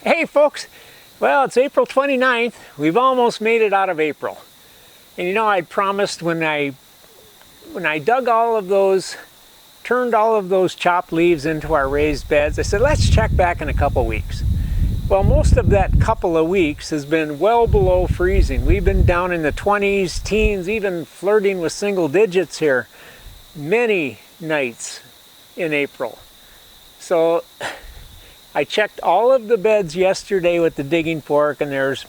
Hey folks, well, it's April 29th. We've almost made it out of April. And you know, I promised when I dug all of those, turned all of those chopped leaves into our raised beds, I said, let's check back in a couple weeks. Well, most of that couple of weeks has been well below freezing. We've been down in the 20s, teens, even flirting with single digits here many nights in April. So I checked all of the beds yesterday with the digging fork, and there's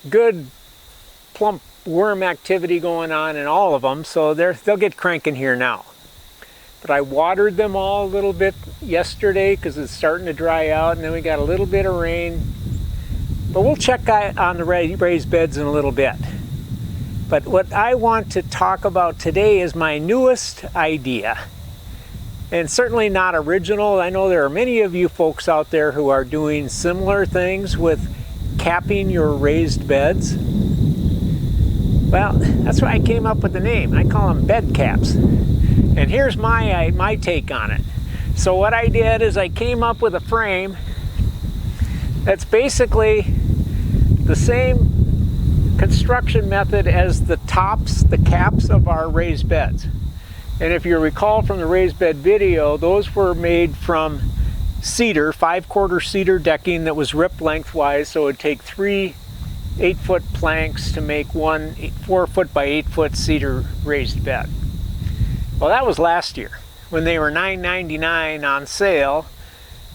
good plump worm activity going on in all of them, so they'll get cranking here now. But I watered them all a little bit yesterday because it's starting to dry out, and then we got a little bit of rain. But we'll check on the raised beds in a little bit. But what I want to talk about today is my newest idea. And certainly not original. I know there are many of you folks out there who are doing similar things with capping your raised beds. Well, that's why I came up with the name. I call them bed caps. And here's my take on it. So what I did is I came up with a frame that's basically the same construction method as the tops, the caps of our raised beds. And if you recall from the raised bed video, those were made from cedar, 5/4 cedar decking that was ripped lengthwise, so it would take 3 8-foot planks to make one 4-foot by 8-foot cedar raised bed. Well, that was last year when they were $9.99 on sale,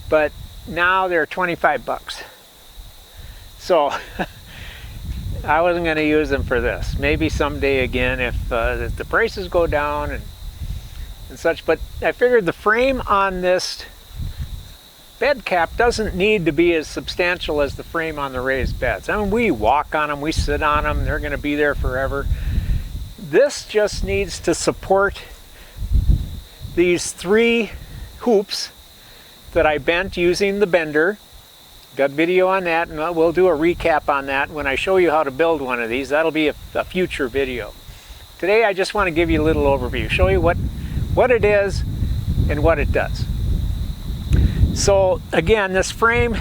but now they're 25 bucks. So I wasn't going to use them for this. Maybe someday again if the prices go down and such, but I figured the frame on this bed cap doesn't need to be as substantial as the frame on the raised beds. I mean, we walk on them, we sit on them, they're going to be there forever. This just needs to support these 3 hoops that I bent using the bender. Got video on that, and we'll do a recap on that when I show you how to build one of these. That'll be a future video. Today I just want to give you a little overview, show you what it is and what it does. So again, this frame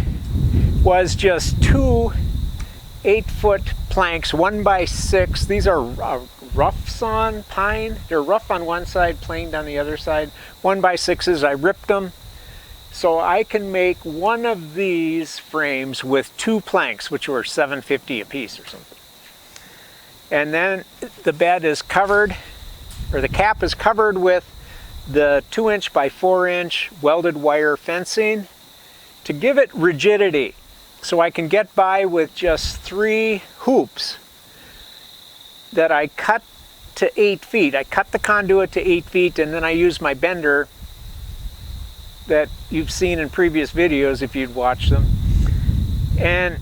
was just 2 8-foot planks, 1x6. These are rough sawn pine. They're rough on one side, planed on the other side. 1x6s, I ripped them. So I can make one of these frames with 2 planks, which were $7.50 a piece or something. And then the bed is covered, or the cap is covered with the 2-inch by 4-inch welded wire fencing to give it rigidity, so I can get by with just 3 hoops that I cut to 8 feet. I cut the conduit to 8 feet, and then I use my bender that you've seen in previous videos if you'd watched them, and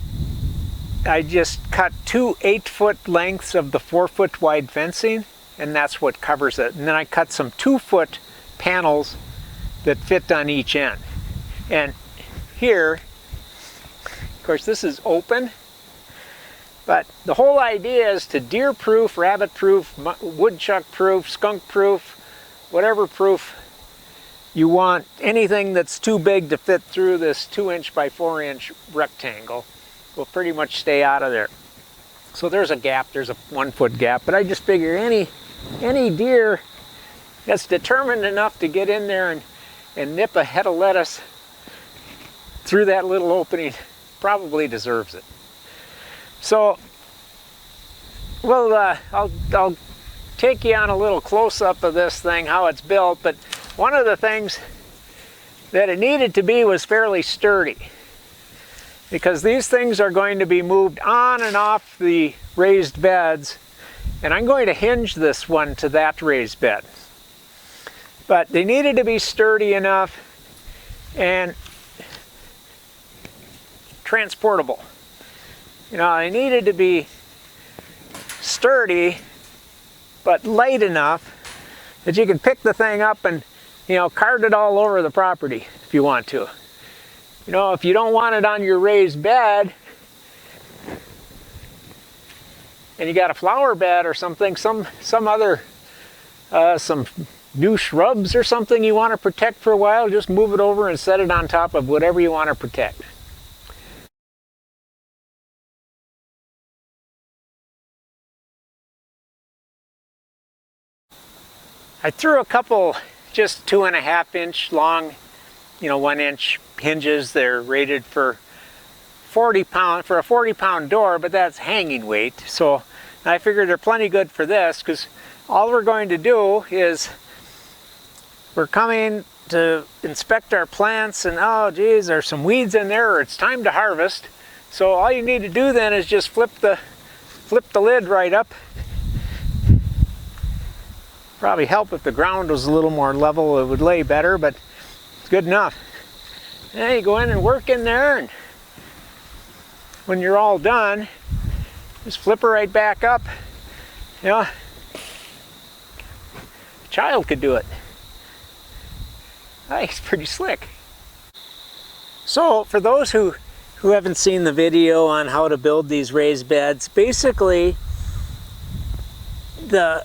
I just cut 2 8-foot lengths of the 4-foot wide fencing, and that's what covers it. And then I cut some 2-foot panels that fit on each end. And here, of course, this is open, but the whole idea is to deer-proof, rabbit-proof, woodchuck-proof, skunk-proof, whatever proof you want. Anything that's too big to fit through this 2-inch by 4-inch rectangle will pretty much stay out of there. So there's a gap, there's a 1-foot gap, but I just figure any deer that's determined enough to get in there and nip a head of lettuce through that little opening probably deserves it. So, well, I'll take you on a little close-up of this thing, how it's built, but one of the things that it needed to be was fairly sturdy, because these things are going to be moved on and off the raised beds, and I'm going to hinge this one to that raised bed. But they needed to be sturdy enough and transportable. You know, they needed to be sturdy but light enough that you can pick the thing up and, you know, cart it all over the property if you want to. You know, if you don't want it on your raised bed and you got a flower bed or something, some new shrubs or something you want to protect for a while, just move it over and set it on top of whatever you want to protect. I threw a couple just 2.5-inch long, 1-inch hinges. They're rated for 40 pound for a 40-pound door, but that's hanging weight. So I figured they're plenty good for this, because all we're going to do is we're coming to inspect our plants, and oh geez, there's some weeds in there, or it's time to harvest. So all you need to do then is just flip the lid right up. Probably help if the ground was a little more level, it would lay better, but it's good enough. And you go in and work in there, and when you're all done, just flip her right back up. A child could do it. It's pretty slick. So for those who haven't seen the video on how to build these raised beds, basically the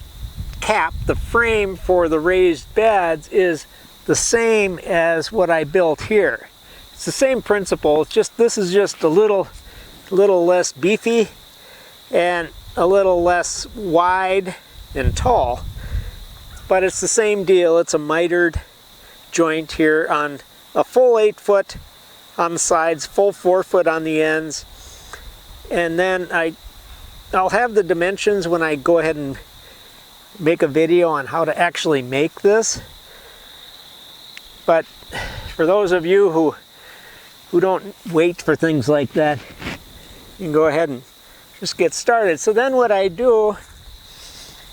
cap, the frame for the raised beds, is the same as what I built here. It's the same principle. It's just, this is just a little less beefy and a little less wide and tall, but it's the same deal. It's a mitered joint here on a full 8 foot on the sides, full 4 foot on the ends, and then I'll have the dimensions when I go ahead and make a video on how to actually make this. But for those of you who don't wait for things like that, you can go ahead and just get started. So then what I do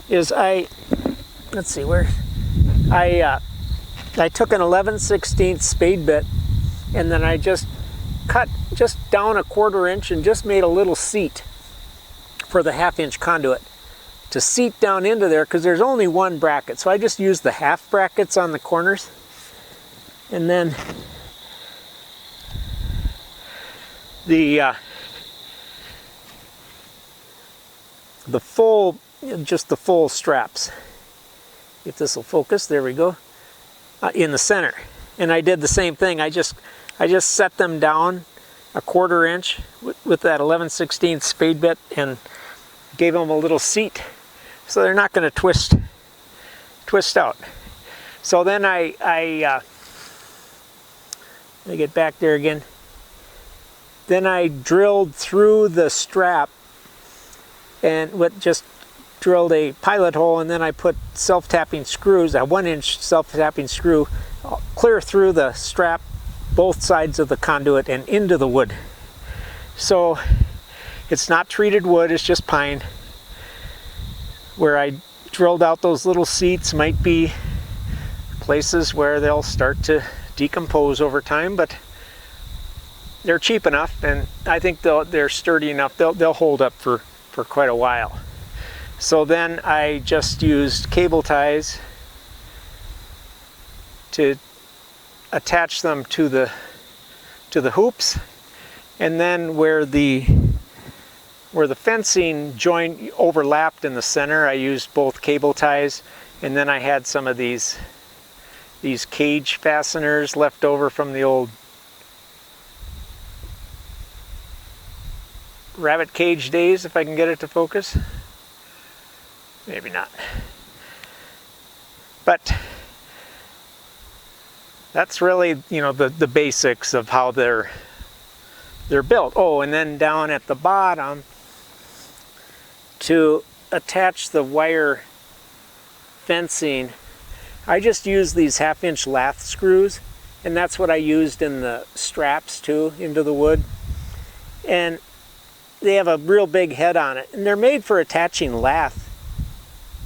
is I took an 11/16 spade bit, and then I just cut just down a 1/4 inch and just made a little seat for the 1/2-inch conduit to seat down into there, because there's only one bracket. So I just used the half brackets on the corners, and then the full straps, if this will focus, there we go, in the center. And I did the same thing. I just set them down a 1/4 inch with that 11/16 spade bit and gave them a little seat, so they're not going to twist out. So then let me get back there again. Then I drilled through the strap and just drilled a pilot hole, and then I put self-tapping screws, a 1-inch self-tapping screw, clear through the strap, both sides of the conduit and into the wood. So it's not treated wood, it's just pine. Where I drilled out those little seats might be places where they'll start to decompose over time, but they're cheap enough, and I think they're sturdy enough, they'll hold up for quite a while. So then I just used cable ties to attach them to the hoops, and then where the fencing joint overlapped in the center, I used both cable ties, and then I had some of these cage fasteners left over from the old rabbit cage days, if I can get it to focus. Maybe not. But that's really, the basics of how they're built. Oh, and then down at the bottom, to attach the wire fencing, I just use these 1/2-inch lath screws, and that's what I used in the straps too, into the wood. And they have a real big head on it, and they're made for attaching lath.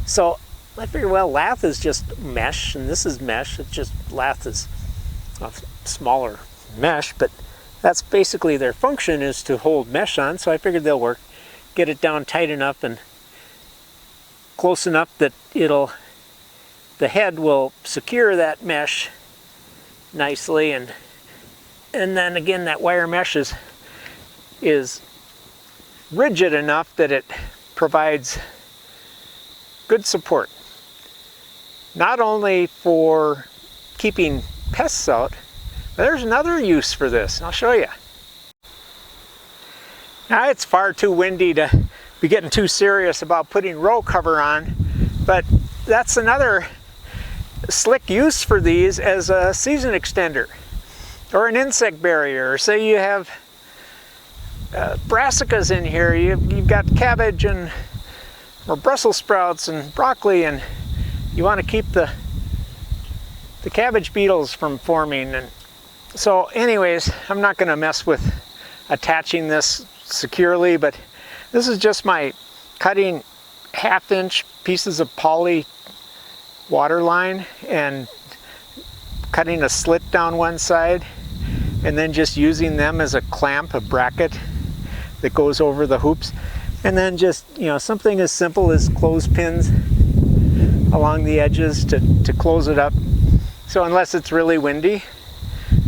So I figured, well, lath is just mesh, and this is mesh. It's just lath is a smaller mesh, but that's basically their function, is to hold mesh on. So I figured they'll work. Get it down tight enough and close enough that the head will secure that mesh nicely, and then again that wire mesh is rigid enough that it provides good support, not only for keeping pests out, but there's another use for this, and I'll show you. Now, it's far too windy to be getting too serious about putting row cover on, but that's another slick use for these as a season extender or an insect barrier. Or say you have brassicas in here, you've got cabbage and or Brussels sprouts and broccoli, and you want to keep the cabbage beetles from forming. And so anyways, I'm not going to mess with attaching this securely, but this is just my cutting 1/2-inch pieces of poly water line and cutting a slit down one side, and then just using them as a clamp, a bracket that goes over the hoops, and then just, you know, something as simple as clothespins along the edges to close it up. So unless it's really windy,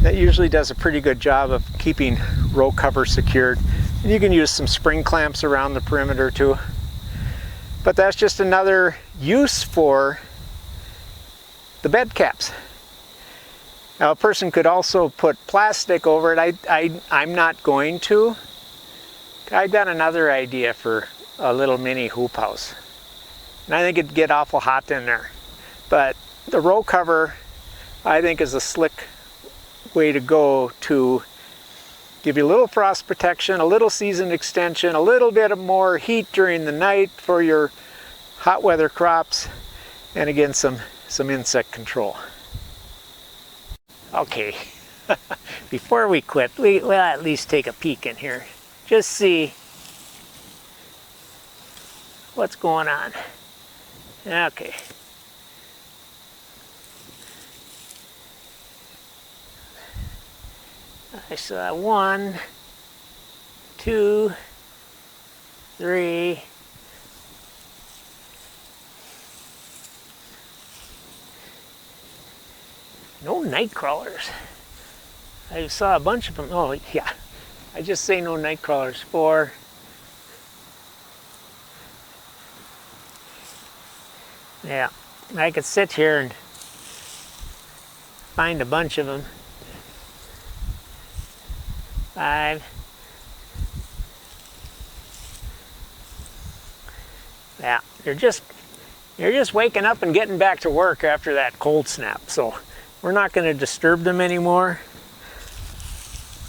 that usually does a pretty good job of keeping row cover secured. And you can use some spring clamps around the perimeter too. But that's just another use for the bed caps. Now a person could also put plastic over it. I'm not going to. I got another idea for a little mini hoop house. And I think it'd get awful hot in there. But the row cover, I think, is a slick way to go to give you a little frost protection, a little season extension, a little bit of more heat during the night for your hot weather crops, and again, some insect control. Okay, before we quit, we'll at least take a peek in here. Just see what's going on. Okay. I saw 1, 2, 3. No night crawlers. I saw a bunch of them. Oh yeah, I just say no night crawlers. 4. Yeah, I could sit here and find a bunch of them. 5. Yeah, they're just waking up and getting back to work after that cold snap. So we're not going to disturb them anymore.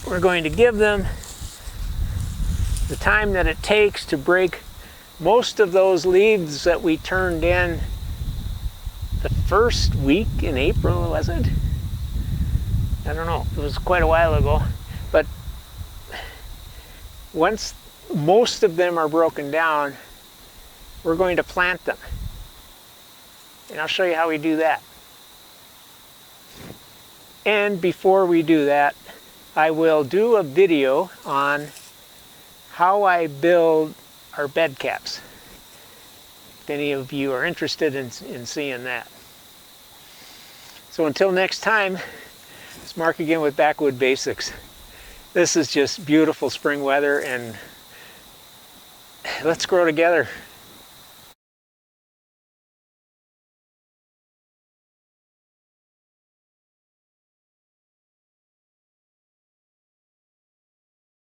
We're going to give them the time that it takes to break most of those leaves that we turned in the first week in April, was it? I don't know. It was quite a while ago. But once most of them are broken down, we're going to plant them. And I'll show you how we do that. And before we do that, I will do a video on how I build our bed caps, if any of you are interested in seeing that. So until next time, it's Mark again with Backwood Basics. This is just beautiful spring weather, and let's grow together.